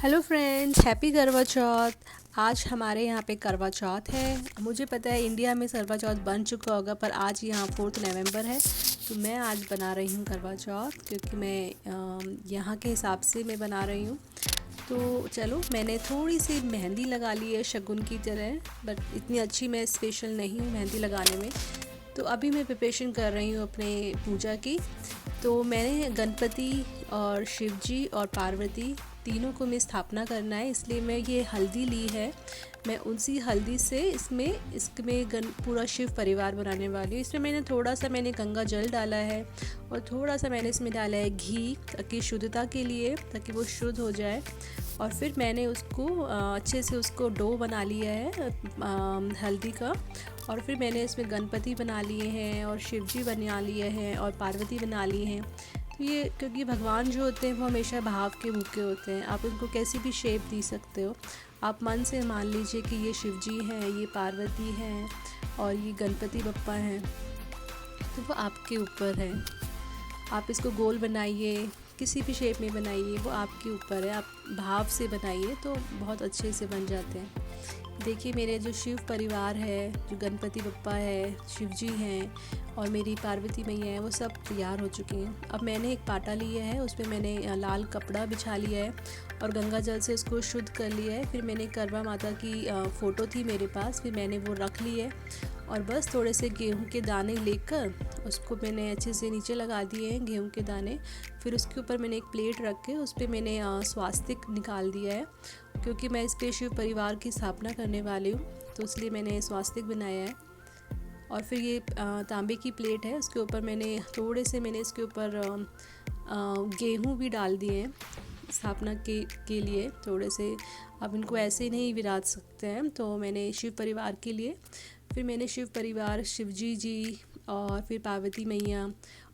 Hello friends, happy करवा चौथ। आज हमारे यहाँ पे करवा चौथ है। मुझे पता है इंडिया में करवा चौथ बन चुका होगा, पर आज यहाँ 4 नवंबर है, तो मैं आज बना रही हूँ करवा चौथ, क्योंकि मैं यहाँ के हिसाब से मैं बना रही हूँ। तो चलो, मैंने थोड़ी सी मेहंदी लगा ली है शगुन की तरह, बट इतनी अच्छी मैं स्पेशल नहीं हूँ मेहंदी लगाने में। तो अभी मैं प्रिपरेशन कर रही हूँ अपने पूजा की। तो मैंने गणपति और शिव जी और पार्वती तीनों को मैं स्थापना करना है, इसलिए मैं ये हल्दी ली है। मैं उसी हल्दी से इसमें पूरा शिव परिवार बनाने वाली हूँ। इसमें मैंने गंगा जल डाला है और थोड़ा सा मैंने इसमें डाला है घी, ताकि शुद्धता के लिए, ताकि वो शुद्ध हो जाए। और फिर मैंने उसको अच्छे से उसको डो बना लिया है हल्दी का। और फिर मैंने इसमें गणपति बना लिए हैं और शिव जी बना लिए हैं और पार्वती बना लिए हैं। तो ये, क्योंकि भगवान जो होते हैं वो हमेशा भाव के भूखे होते हैं, आप उनको कैसी भी शेप दे सकते हो। आप मन से मान लीजिए कि ये शिव जी हैं, ये पार्वती हैं और ये गणपति बप्पा हैं, तो वो आपके ऊपर है। आप इसको गोल बनाइए, किसी भी शेप में बनाइए, वो आपके ऊपर है। आप भाव से बनाइए तो बहुत अच्छे से बन जाते हैं। देखिए, मेरे जो शिव परिवार है, जो गणपति बप्पा है, शिव जी हैं और मेरी पार्वती मैया है, वो सब तैयार हो चुके हैं। अब मैंने एक पाटा लिया है, उस पर मैंने लाल कपड़ा बिछा लिया है और गंगा जल से उसको शुद्ध कर लिया है। फिर मैंने करवा माता की फ़ोटो थी मेरे पास, फिर मैंने वो रख ली है। और बस थोड़े से गेहूं के दाने लेकर उसको मैंने अच्छे से नीचे लगा दिए हैं, गेहूं के दाने। फिर उसके ऊपर मैंने एक प्लेट रख के उस पर मैंने स्वास्तिक निकाल दिया है, क्योंकि मैं इस पे शिव परिवार की स्थापना करने वाली हूँ, तो इसलिए मैंने स्वास्तिक बनाया है। और फिर ये तांबे की प्लेट है, उसके ऊपर मैंने इसके ऊपर गेहूँ भी डाल दिए हैं स्थापना के लिए थोड़े से। अब इनको ऐसे ही नहीं विराज सकते हैं, तो मैंने शिव परिवार के लिए, फिर मैंने शिव परिवार, शिव जी और फिर पार्वती मैया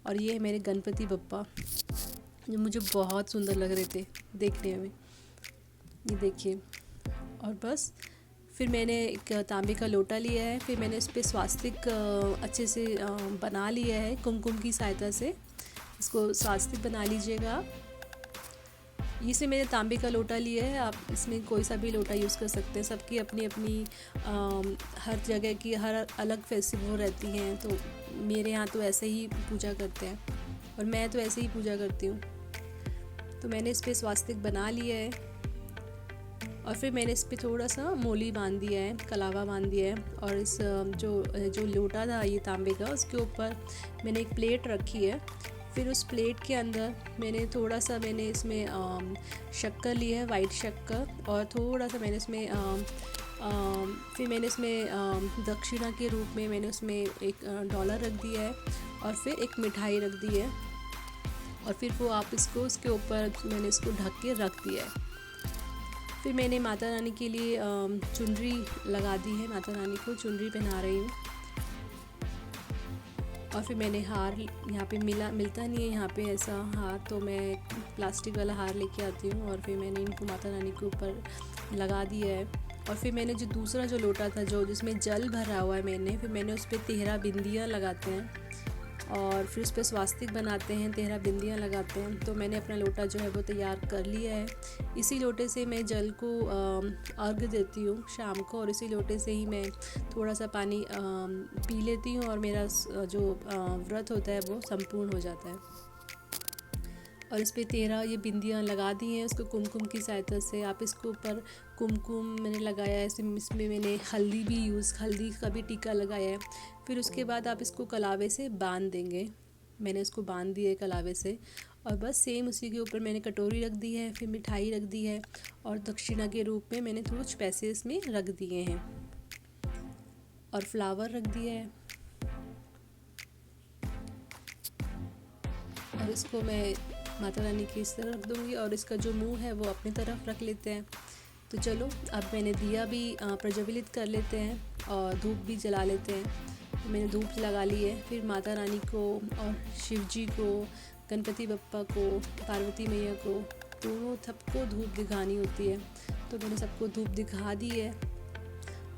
और ये है मेरे गणपति बप्पा, जो मुझे बहुत सुंदर लग रहे थे देखने में। ये देखिए। और बस फिर मैंने एक तांबे का लोटा लिया है, फिर मैंने उस पर स्वास्तिक अच्छे से बना लिया है कुमकुम की सहायता से। इसको स्वास्तिक बना लीजिएगा। इसे मैंने तांबे का लोटा लिया है, आप इसमें कोई सा भी लोटा यूज़ कर सकते हैं। सबकी अपनी अपनी हर जगह की हर अलग फेस्टिवल रहती हैं, तो मेरे यहाँ तो ऐसे ही पूजा करते हैं और मैं तो ऐसे ही पूजा करती हूँ। तो मैंने इस पर स्वास्तिक बना लिया है और फिर मैंने इस पर थोड़ा सा मोली बांध दिया है, कलावा बांध दिया है। और इस जो लोटा था ये तांबे का, उसके ऊपर मैंने एक प्लेट रखी है। फिर उस प्लेट के अंदर मैंने इसमें शक्कर ली है, वाइट शक्कर, और थोड़ा सा मैंने इसमें फिर मैंने इसमें दक्षिणा के रूप में मैंने उसमें एक डॉलर रख दिया है और फिर एक मिठाई रख दी है। और फिर वो आप इसको उसके ऊपर मैंने इसको ढक के रख दिया है। फिर मैंने माता रानी के लिए चुनरी लगा दी है, माता रानी को चुनरी पहना रही हूँ। और फिर मैंने हार, यहाँ पे मिलता नहीं है यहाँ पे ऐसा हार, तो मैं प्लास्टिक वाला हार लेके आती हूँ और फिर मैंने इनको माता रानी के ऊपर लगा दिया है। और फिर मैंने जो दूसरा जो लोटा था जिसमें जल भरा हुआ है, फिर मैंने उस पर 13 बिंदियाँ लगाते हैं और फिर उस पर स्वास्तिक बनाते हैं, 13 बिंदियाँ लगाते हैं। तो मैंने अपना लोटा जो है वो तैयार कर लिया है। इसी लोटे से मैं जल को अर्घ देती हूँ शाम को, और इसी लोटे से ही मैं थोड़ा सा पानी पी लेती हूँ और मेरा जो व्रत होता है वो संपूर्ण हो जाता है। और इस पर 13 ये बिंदियाँ लगा दी हैं उसको कुमकुम की सहायता से। आप इसके ऊपर कुमकुम मैंने लगाया है, इसमें मैंने हल्दी का भी टीका लगाया है। फिर उसके बाद आप इसको कलावे से बांध देंगे। मैंने इसको बांध दिया है कलावे से, और बस सेम उसी के ऊपर मैंने कटोरी रख दी है, फिर मिठाई रख दी है और दक्षिणा के रूप में मैंने कुछ पैसे इसमें रख दिए हैं और फ्लावर रख दिया है। और इसको मैं माता रानी की इस तरह रख दूँगी और इसका जो मुंह है वो अपनी तरफ रख लेते हैं। तो चलो, अब मैंने दिया भी प्रज्वलित कर लेते हैं और धूप भी जला लेते हैं। तो मैंने धूप लगा ली है। फिर माता रानी को और शिव जी को, गणपति बप्पा को, पार्वती मैया को, दोनों सबको धूप दिखानी होती है। तो मैंने सबको धूप दिखा दी है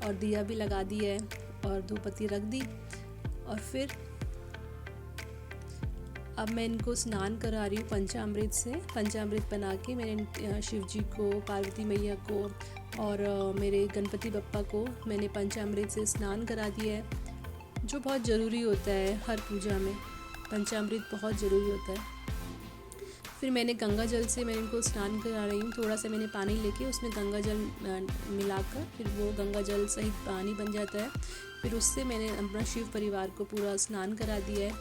और दिया भी लगा दिया है और धूप बत्ती रख दी। और फिर अब मैं इनको स्नान करा रही हूँ पंचामृत से। पंचामृत बना के मैंने शिव जी को, पार्वती मैया को और मेरे गणपति बप्पा को मैंने पंचामृत से स्नान करा दिया है, जो बहुत ज़रूरी होता है हर पूजा में। पंचामृत बहुत ज़रूरी होता है। फिर मैंने गंगा जल से मैं इनको स्नान करा रही हूँ। थोड़ा सा मैंने पानी लेके उसमें गंगा जल मिलाकर फिर वो गंगा जल सहित पानी बन जाता है। फिर उससे मैंने अपना शिव परिवार को पूरा स्नान करा दिया है।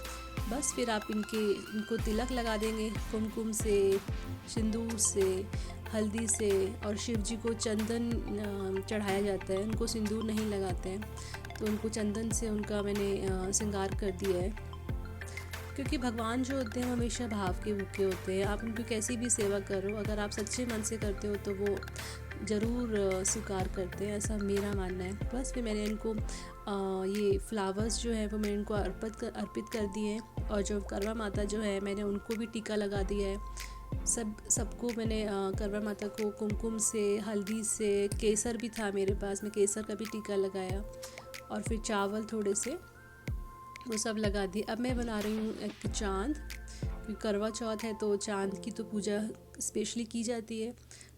बस फिर आप इनको तिलक लगा देंगे कुमकुम से, सिंदूर से, हल्दी से, और शिव जी को चंदन चढ़ाया जाता है। उनको सिंदूर नहीं लगाते हैं, तो उनको चंदन से उनका मैंने श्रृंगार कर दिया है। क्योंकि भगवान जो होते हैं हमेशा भाव के भूखे होते हैं। आप उनकी कैसी भी सेवा करो, अगर आप सच्चे मन से करते हो तो वो ज़रूर स्वीकार करते हैं, ऐसा मेरा मानना है। बस फिर मैंने इनको ये फ्लावर्स जो है वो मैंने इनको अर्पित कर दिए हैं। और जो करवा माता जो है मैंने उनको भी टीका लगा दिया है। सबको मैंने करवा माता को कुमकुम से, हल्दी से, केसर भी था मेरे पास, मैं केसर का भी टीका लगाया। और फिर चावल थोड़े से वो सब लगा दी। अब मैं बना रही हूँ एक चाँद, क्योंकि करवा चौथ है तो चाँद की तो पूजा स्पेशली की जाती है।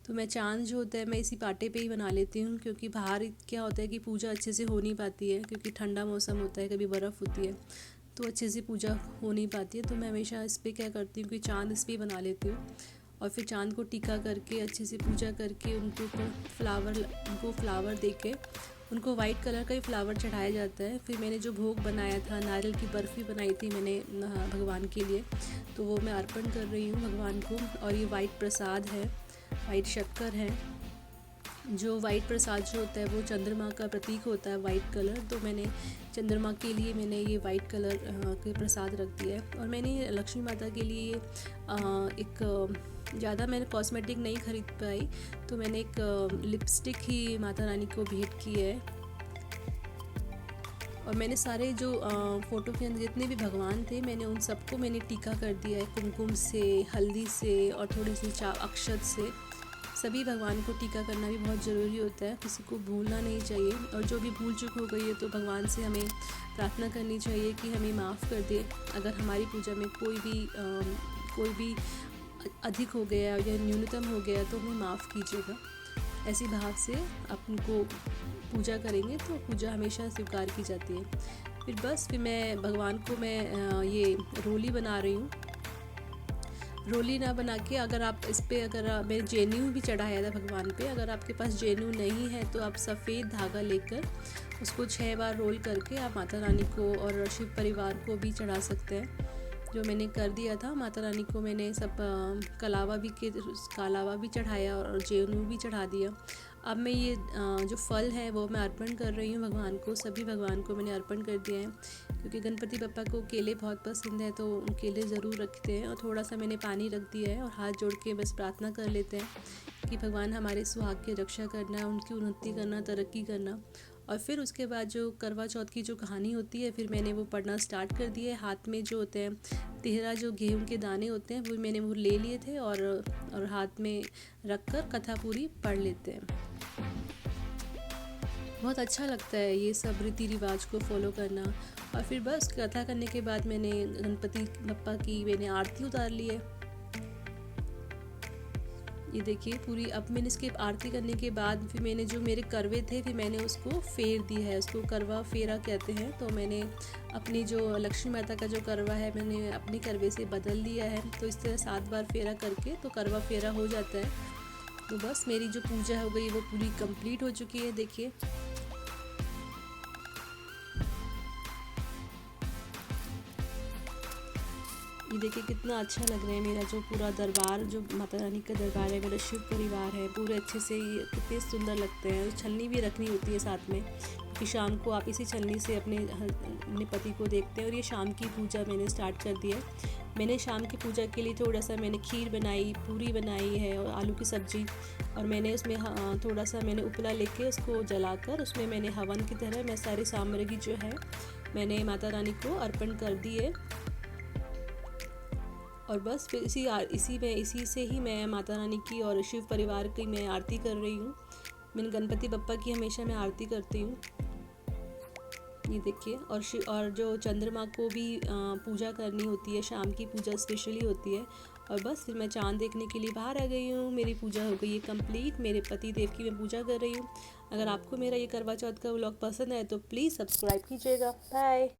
तो मैं चाँद जो होता है मैं इसी पाटे पे ही बना लेती हूँ, क्योंकि बाहर क्या होता है कि पूजा अच्छे से हो नहीं पाती है, क्योंकि ठंडा मौसम होता है, कभी बर्फ़ होती है, तो अच्छे से पूजा हो नहीं पाती है। तो मैं हमेशा इस पर क्या करती हूँ कि चाँद इस पर बना लेती हूँ। और फिर चाँद को टीका करके अच्छे से पूजा करके उनको फ्लावर दे के उनको वाइट कलर का ही फ्लावर चढ़ाया जाता है। फिर मैंने जो भोग बनाया था, नारियल की बर्फ़ी बनाई थी मैंने भगवान के लिए, तो वो मैं अर्पण कर रही हूँ भगवान को। और ये वाइट प्रसाद है, वाइट शक्कर है। जो वाइट प्रसाद जो होता है वो चंद्रमा का प्रतीक होता है, वाइट कलर। तो मैंने चंद्रमा के लिए मैंने ये वाइट कलर के प्रसाद रख दिया है। और मैंने लक्ष्मी माता के लिए एक ज़्यादा मैंने कॉस्मेटिक नहीं खरीद पाई, तो मैंने एक लिपस्टिक ही माता रानी को भेंट की है। और मैंने सारे जो फ़ोटो के अंदर जितने भी भगवान थे मैंने उन सबको मैंने टीका कर दिया है कुमकुम से, हल्दी से और थोड़ी सी अक्षत से। सभी भगवान को टीका करना भी बहुत ज़रूरी होता है, किसी को भूलना नहीं चाहिए। और जो भी भूल चूक हो गई है तो भगवान से हमें प्रार्थना करनी चाहिए कि हमें माफ़ कर दे। अगर हमारी पूजा में कोई भी अधिक हो गया या न्यूनतम हो गया तो हमें माफ़ कीजिएगा। ऐसी भाव से आप उनको पूजा करेंगे तो पूजा हमेशा स्वीकार की जाती है। फिर मैं भगवान को मैं ये रोली बना रही हूँ। रोली ना बना के अगर आप इस पर मैंने जेन्यू भी चढ़ाया था भगवान पे। अगर आपके पास जेन्यू नहीं है तो आप सफ़ेद धागा लेकर उसको 6 बार रोल करके आप माता रानी को और शिव परिवार को भी चढ़ा सकते हैं। जो मैंने कर दिया था, माता रानी को मैंने सब कलावा भी चढ़ाया और जेन्यू भी चढ़ा दिया। अब मैं ये जो फल है वो मैं अर्पण कर रही हूँ भगवान को। सभी भगवान को मैंने अर्पण कर दिया है, क्योंकि गणपति बप्पा को केले बहुत पसंद है, तो केले ज़रूर रखते हैं। और थोड़ा सा मैंने पानी रख दिया है और हाथ जोड़ के बस प्रार्थना कर लेते हैं कि भगवान हमारे सुहाग की रक्षा करना, उनकी उन्नति करना, तरक्की करना। और फिर उसके बाद जो करवा चौथ की जो कहानी होती है फिर मैंने वो पढ़ना स्टार्ट कर दिया है। हाथ में जो होते हैं 13 जो गेहूं के दाने होते हैं मैंने वो ले लिए थे और हाथ में रख कर कथा पूरी पढ़ लेते हैं। बहुत अच्छा लगता है ये सब रीति रिवाज को फॉलो करना। और फिर बस कथा करने के बाद मैंने गणपति बप्पा की मैंने आरती उतार ली है। ये देखिए पूरी। अब मैंने इसके आरती करने के बाद फिर मैंने जो मेरे करवे थे फिर मैंने उसको फेर दिया है, उसको करवा फेरा कहते हैं। तो मैंने अपनी जो लक्ष्मी माता का जो करवा है मैंने अपने करवे से बदल लिया है। तो इस तरह 7 बार फेरा करके तो करवा फेरा हो जाता है। तो बस मेरी जो पूजा हो गई वो पूरी कंप्लीट हो चुकी है। देखिए ये देखिए कितना अच्छा लग रहा है मेरा जो पूरा दरबार, जो माता रानी का दरबार है, मेरा शिव परिवार है, पूरे अच्छे से ये कितने सुंदर लगते हैं। छलनी भी रखनी होती है साथ में, कि शाम को आप इसी छलनी से अपने पति को देखते हैं। और ये शाम की पूजा मैंने स्टार्ट कर दी है। मैंने शाम की पूजा के लिए थोड़ा सा मैंने खीर बनाई, पूरी बनाई है और आलू की सब्ज़ी। और मैंने उसमें थोड़ा सा मैंने उपला लेके उसको जलाकर उसमें मैंने हवन की तरह मैं सारी सामग्री जो है मैंने माता रानी को अर्पण कर दी है। और बस फिर इसी से ही मैं माता रानी की और शिव परिवार की मैं आरती कर रही हूँ। मैंने गणपति बप्पा की हमेशा मैं आरती करती हूँ। ये देखिए। और जो चंद्रमा को भी पूजा करनी होती है, शाम की पूजा स्पेशली होती है। और बस फिर मैं चाँद देखने के लिए बाहर आ गई हूँ। मेरी पूजा हो गई है कंप्लीट। मेरे पति देव की मैं पूजा कर रही हूँ। अगर आपको मेरा ये करवा चौथ का व्लॉग पसंद है तो प्लीज़ सब्सक्राइब कीजिएगा। बाय।